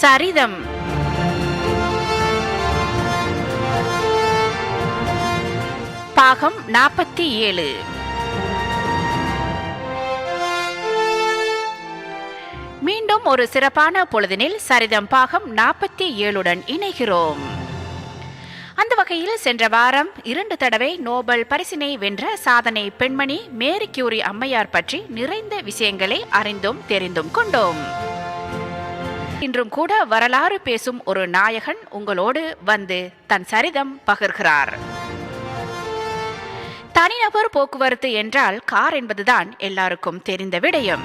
சரிதம். பாகம் 47. மீண்டும் ஒரு சிறப்பான பொழுதினில் சரிதம் பாகம் 47 இணைகிறோம். அந்த வகையில் சென்ற வாரம் 2 தடவை நோபல் பரிசினை வென்ற சாதனை பெண்மணி மேரி கியூரி அம்மையார் பற்றி நிறைந்த விஷயங்களை அறிந்தும் தெரிந்தும் கொண்டோம். இன்றும் கூட வரலாறு பேசும் ஒரு நாயகன் உங்களோடு வந்து தன் சரிதம் பகிர்கிறார். தனிநபர் போக்குவரத்து என்றால் கார் என்பதுதான் எல்லாருக்கும் தெரிந்த விடயம்.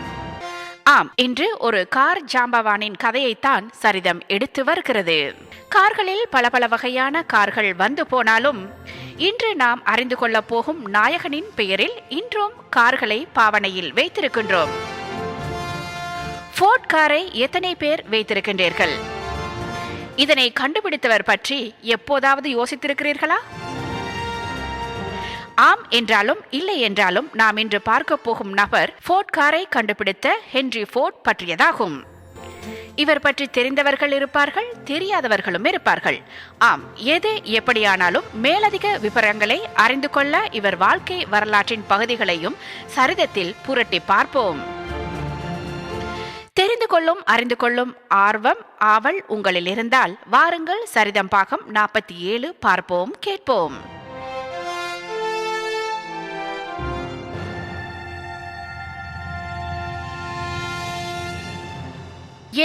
ஆம், இன்று ஒரு கார் ஜாம்பவானின் கதையைத்தான் சரிதம் எடுத்து வருகிறது. கார்களில் பல பல வகையான கார்கள் வந்து போனாலும் இன்று நாம் அறிந்து கொள்ளப் போகும் நாயகனின் பெயரில் இன்றும் கார்களை பாவனையில் வைத்திருக்கின்றோம். ஃபோர்ட் காரை எத்தனை பேர் வைத்திருக்கின்றீர்கள்? இதனை கண்டுபிடித்தவர் பற்றி எப்போதாவது யோசித்திருக்கிறீர்களா? ஆம் என்றாலும் இல்லை என்றாலும் நாம் இன்று பார்க்க போகும் நபர் ஃபோர்ட் காரை கண்டுபிடித்த ஹென்றி ஃபோர்ட் பற்றியதாகும். இவர் பற்றி தெரிந்தவர்கள் இருப்பார்கள், தெரியாதவர்களும் இருப்பார்கள். ஆம், எது எப்படியானாலும் மேலதிக விவரங்களை அறிந்து கொள்ள இவர் வாழ்க்கை வரலாற்றின் பகுதிகளையும் சரிதத்தில் புரட்டி பார்ப்போம். தெரிந்து கொள்ளும் அறிந்து கொள்ளும் ஆர்வம் ஆவல் உங்களில் இருந்தால் வாருங்கள், சரிதம் பாகம் 47 பார்ப்போம், கேட்போம்.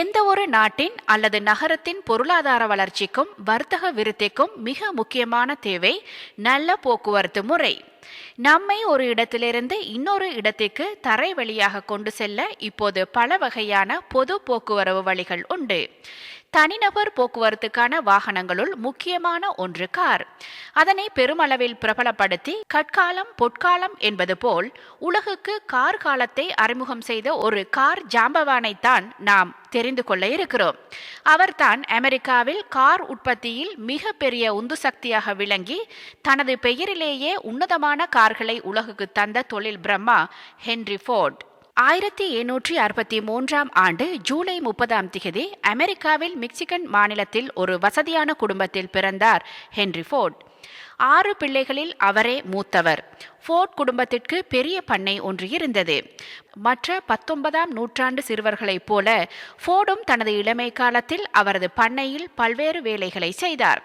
எந்த ஒரு நாட்டின் அல்லது நகரத்தின் பொருளாதார வளர்ச்சிக்கும் வர்த்தக விருத்திக்கும் மிக முக்கியமான தேவை நல்ல போக்குவரத்து முறை. நம்மை ஒரு இடத்திலிருந்து இன்னொரு இடத்திற்கு தரை வழியாக கொண்டு செல்ல இப்போது பல வகையான பொது போக்குவரவு வழிகள் உண்டு. தனிநபர் போக்குவரத்துக்கான வாகனங்களுள் முக்கியமான ஒன்று கார். அதனை பெருமளவில் பிரபலப்படுத்தி கற்காலம் பொற்காலம் என்பது போல் உலகுக்கு கார் காலத்தை அறிமுகம் செய்த ஒரு கார் ஜாம்பவானைத்தான் நாம் தெரிந்து கொள்ள இருக்கிறோம். அவர்தான் அமெரிக்காவில் கார் உற்பத்தியில் மிக பெரிய உந்து சக்தியாக விளங்கி தனது பெயரிலேயே உன்னதமான கார்களை உலகுக்கு தந்த தொழில் பிரம்மா ஹென்றி ஃபோர்ட். 1863 ஆண்டு ஜூலை 30 அமெரிக்காவில் மிச்சிகன் மாநிலத்தில் ஒரு வசதியான குடும்பத்தில் பிறந்தார் ஹென்றி ஃபோர்ட். 6 பிள்ளைகளில் அவரே மூத்தவர். ஃபோர்ட் குடும்பத்திற்கு பெரிய பண்ணை ஒன்று இருந்தது. மற்ற 19ஆம் நூற்றாண்டு சிறுவர்களைப் போல ஃபோர்டும் தனது இளமை காலத்தில் அவரது பண்ணையில் பல்வேறு வேலைகளை செய்தார்.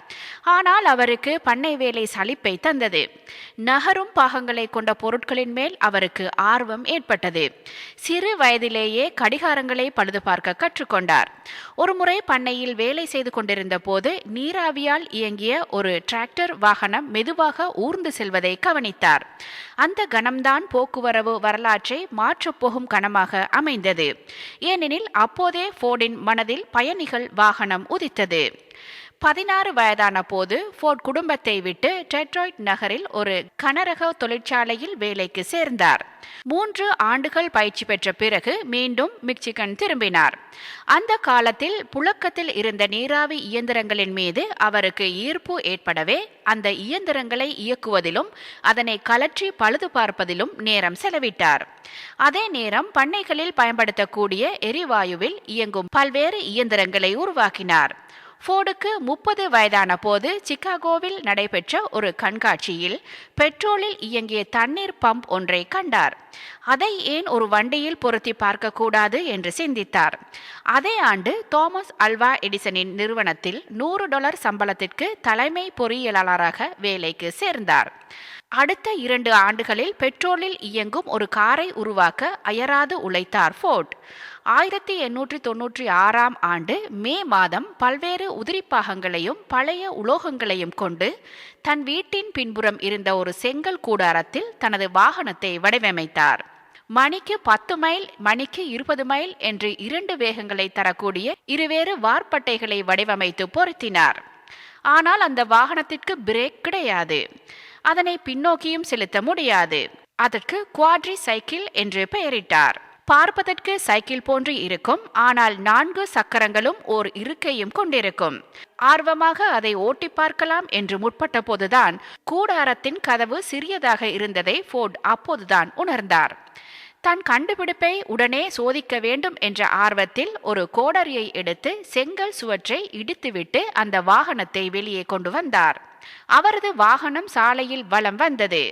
ஆனால் அவருக்கு பண்ணை வேலை சலிப்பை தந்தது. நகரும் பாகங்களை கொண்ட பொருட்களின் மேல் அவருக்கு ஆர்வம் ஏற்பட்டது. சிறு வயதிலேயே கடிகாரங்களை பழுது பார்க்க கற்றுக்கொண்டார். ஒருமுறை பண்ணையில் வேலை செய்து கொண்டிருந்த போது நீராவியால் இயங்கிய ஒரு டிராக்டர் வாகனம் மெதுவாக ஊர்ந்து செல்வதை கவனித்தார். அந்த கணம்தான் போக்குவரவு வரலாற்றை மாற்றப்போகும் கணமாக அமைந்தது. ஏனெனில் அப்போதே ஃபோர்டின் மனதில் பயணிகள் வாகனம் உதித்தது. 16 வயதான போது ஃபோர்ட் குடும்பத்தை விட்டு டெட்ராய்ட் நகரில் ஒரு கனரக தொழிற்சாலையில் வேலைக்கு சேர்ந்தார். 3 ஆண்டுகள் பயிற்சி பெற்ற பிறகு மீண்டும் மிச்சிகன் திரும்பினார். அந்த காலத்தில் புழக்கத்தில் இருந்த நீராவி இயந்திரங்களின் மீது அவருக்கு ஈர்ப்பு ஏற்படவே அந்த இயந்திரங்களை இயக்குவதிலும் அதனை கலற்றி பழுது பார்ப்பதிலும் நேரம் செலவிட்டார். அதே நேரம் பண்ணைகளில் பயன்படுத்தக்கூடிய எரிவாயுவில் இயங்கும் பல்வேறு இயந்திரங்களை உருவாக்கினார். ஃபோர்டுக்கு 30 வயதான போது சிகாகோவில் நடைபெற்ற ஒரு கண்காட்சியில் பெட்ரோலில் இயங்கிய தண்ணீர் பம்ப் ஒன்றை கண்டார். அதை ஏன் ஒரு வண்டியில் பொருத்தி பார்க்கக்கூடாது என்று சிந்தித்தார். அதே ஆண்டு தாமஸ் ஆல்வா எடிசனின் நிறுவனத்தில் $100 சம்பளத்திற்கு தலைமை பொறியியலாளராக வேலைக்கு சேர்ந்தார். அடுத்த 2 ஆண்டுகளில் பெட்ரோலில் இயங்கும் ஒரு காரை உருவாக்க அயராது உழைத்தார் ஃபோர்ட். 1896 ஆண்டு மே மாதம் பல்வேறு உதிரிப்பாகங்களையும் பழைய உலோகங்களையும் கொண்டு தன் வீட்டின் பின்புறம் இருந்த ஒரு செங்கல் கூடாரத்தில் தனது வாகனத்தை வடிவமைத்தார். மணிக்கு 10 மைல் மணிக்கு 20 மைல் என்று 2 வேகங்களை தரக்கூடிய இருவேறு வார்பட்டைகளை வடிவமைத்து பொருத்தினார். ஆனால் அந்த வாகனத்திற்கு பிரேக் கிடையாது. அதனை பின்னோக்கியும் செலுத்த முடியாது. அதற்கு குவாட்ரி சைக்கிள் என்று பெயரிட்டார். பார்ப்பதற்கு சைக்கிள் போன்று இருக்கும், ஆனால் 4 சக்கரங்களும் ஓர் இருக்கையும் கொண்டிருக்கும். ஆர்வமாக அதை ஓட்டி பார்க்கலாம் என்று முற்பட்ட போதுதான் கூடாரத்தின் கதவு சிறியதாக இருந்ததை ஃபோர்ட் அப்போதுதான் உணர்ந்தார். தன் கண்டுபிடிப்பை உடனே சோதிக்க வேண்டும் என்ற ஆர்வத்தில் ஒரு கோடரியை எடுத்து செங்கல் சுவற்றை இடித்துவிட்டு அந்த வாகனத்தை வெளியே கொண்டு வந்தார். அவரது வாகனம் சாலையில் வலம் வந்தது.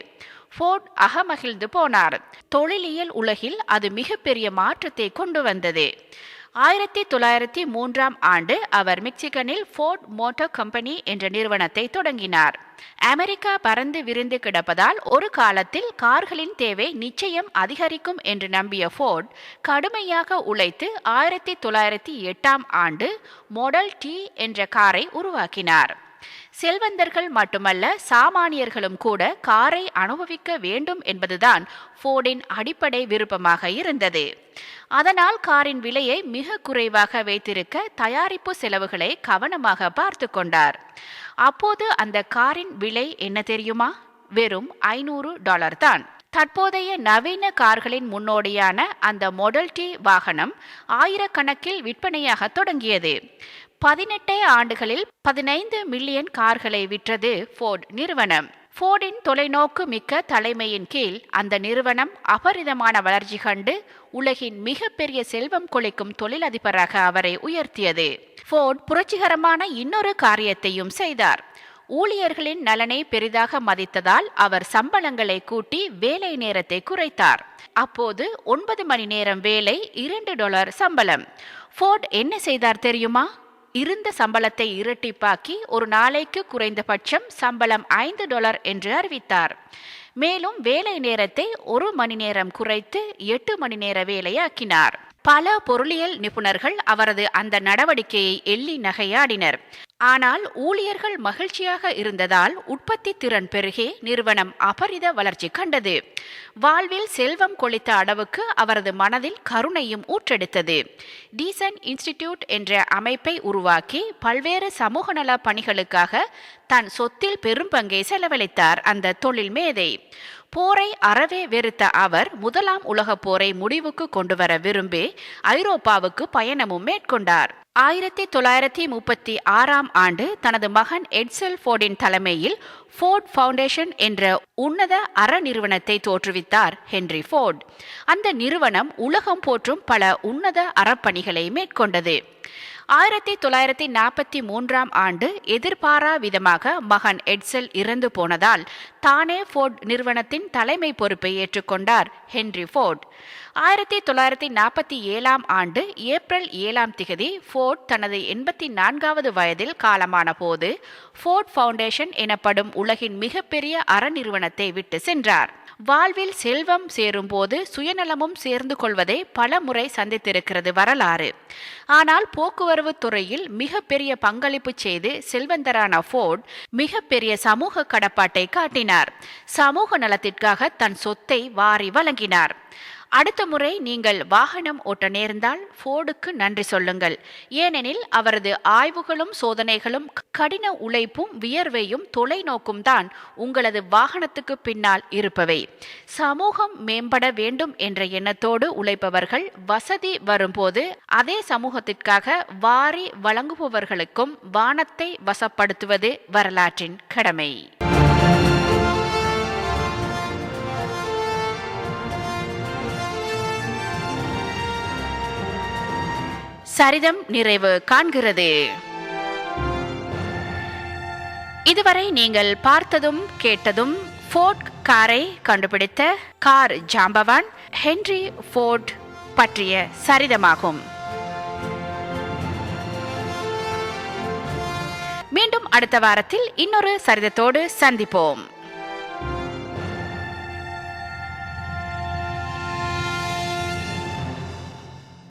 ஃபோர்ட் அகமகிழ்ந்து போனார். தொழிலியல் உலகில் அது மிகப்பெரிய மாற்றத்தை கொண்டு வந்தது. 1903 அவர் மிச்சிகனில் ஃபோர்ட் மோட்டார் கம்பெனி என்ற நிறுவனத்தை தொடங்கினார். அமெரிக்கா பறந்து விரிந்து கிடப்பதால் ஒரு காலத்தில் கார்களின் தேவை நிச்சயம் அதிகரிக்கும் என்று நம்பிய ஃபோர்ட் கடுமையாக உழைத்து 1908 மாடல் டி என்ற காரை உருவாக்கினார். செல்வந்தர்கள் மட்டுமல்ல, சாமானியர்களும் கூட காரை அனுபவிக்க வேண்டும் என்பதுதான் ஃபோர்டின் அடிப்படை விருப்பமாக இருந்தது. அதனால் காரின் விலையை மிக குறைவாக வைத்திருக்க தயாரிப்பு செலவுகளை கவனமாக பார்த்து கொண்டார். அப்போது அந்த காரின் விலை என்ன தெரியுமா? வெறும் $500 தான். தற்போதைய நவீன கார்களின் முன்னோடியான அந்த மாடல் டி வாகனம் ஆயிரக்கணக்கில் விற்பனையாக தொடங்கியது. 18 ஆண்டுகளில் 15 மில்லியன் கார்களை விற்றது ஃபோர்ட் நிறுவனம். ஃபோர்டின் தொலைநோக்கு மிக்க தலைமையின் கீழ் அந்த நிறுவனம் அபரிதமான வளர்ச்சி கண்டு உலகின் மிகப்பெரிய செல்வம் கொளிக்கும் தொழிலதிபராக அவரை உயர்த்தியது. ஃபோர்ட் புரட்சிகரமான இன்னொரு காரியத்தையும் செய்தார். ஊழியர்களின் நலனை பெரிதாக மதித்ததால் அவர் சம்பளங்களை கூட்டி வேலை நேரத்தை குறைத்தார். அப்போது 9 மணி நேரம் வேலை, $2 சம்பளம். ஃபோர்ட் என்ன செய்தார் தெரியுமா? இருந்த சம்பளத்தை இரட்டிப்பாக்கி ஒரு நாளைக்கு குறைந்தபட்சம் சம்பளம் $5 என்று அறிவித்தார். மேலும் வேலை நேரத்தை 1 மணி நேரம் குறைத்து 8 மணி நேர வேலையாக்கினார். பல பொருளியல் நிபுணர்கள் அவரது அந்த நடவடிக்கையை எள்ளி நகையாடினர். ஆனால் ஊழியர்கள் மகிழ்ச்சியாக இருந்ததால் உற்பத்தி திறன் பெருகி நிறுவனம் அபரித வளர்ச்சி கண்டது. வாழ்வில் செல்வம் கொளித்த அளவுக்கு அவரது மனதில் கருணையும் ஊற்றெடுத்தது. டீசன் இன்ஸ்டிடியூட் என்ற அமைப்பை உருவாக்கி பல்வேறு சமூக நல பணிகளுக்காக தன் சொத்தில் பெரும் பங்கை செலவழித்தார் அந்த தொழில் மேதை. போரை அறவே வெறுத்த அவர் 1ஆம் உலகப் போரை முடிவுக்கு கொண்டு வர விரும்பி ஐரோப்பாவுக்கு பயணமும் மேற்கொண்டார். 1936 தனது மகன் எட்சல் ஃபோர்டின் தலைமையில் ஃபோர்ட் ஃபவுண்டேஷன் என்ற உன்னத அற நிறுவனத்தை தோற்றுவித்தார் ஹென்றி ஃபோர்ட். அந்த நிறுவனம் உலகம் போற்றும் பல உன்னத அறப்பணிகளை மேற்கொண்டது. 1943 எதிர்பாரா விதமாக மகன் எட்சல் இறந்து போனதால் தானே ஃபோர்ட் நிறுவனத்தின் தலைமை பொறுப்பை ஏற்றுக்கொண்டார் ஹென்றி ஃபோர்ட். 1947 ஏப்ரல் 7 ஃபோர்ட் தனது 84வது வயதில் காலமான போது ஃபோர்ட் ஃபவுண்டேஷன் எனப்படும் உலகின் மிகப்பெரிய அறநிறுவனத்தை விட்டு சென்றார். வாழ்வில் செல்வம் சேரும்போது சுயநலமும் சேர்ந்து கொள்வதை பல முறை சந்தித்திருக்கிறது வரலாறு. ஆனால் போக்குவரத்து துறையில் மிகப்பெரிய பங்களிப்பு செய்து செல்வந்தரான ஃபோர்ட் மிகப்பெரிய சமூக கடப்பாட்டை காட்டினார். சமூக நலத்திற்காக தன் சொத்தை வாரி வழங்கினார். அடுத்த முறை நீங்கள் வாகனம் ஓட்ட நேர்ந்தால் ஃபோர்டுக்கு நன்றி சொல்லுங்கள். ஏனெனில் அவரது ஆய்வுகளும் சோதனைகளும் கடின உழைப்பும் வியர்வையும் தொலைநோக்கும் தான் உங்களது வாகனத்துக்கு பின்னால் இருப்பவை. சமூகம் மேம்பட வேண்டும் என்ற எண்ணத்தோடு உழைப்பவர்கள் வசதி வரும்போது அதே சமூகத்திற்காக வாரி வழங்குபவர்களுக்கும் வானத்தை வசப்படுத்துவது வரலாற்றின் கடமை. சரிதம் நிறைவு காண்கிறது. இதுவரை நீங்கள் பார்த்ததும் கேட்டதும் ஃபோர்ட் காரை கண்டுபிடித்த கார் ஜாம்பவான் ஹென்றி ஃபோர்ட் பற்றிய சரிதமாகும். மீண்டும் அடுத்த வாரத்தில் இன்னொரு சரிதத்தோடு சந்திப்போம்.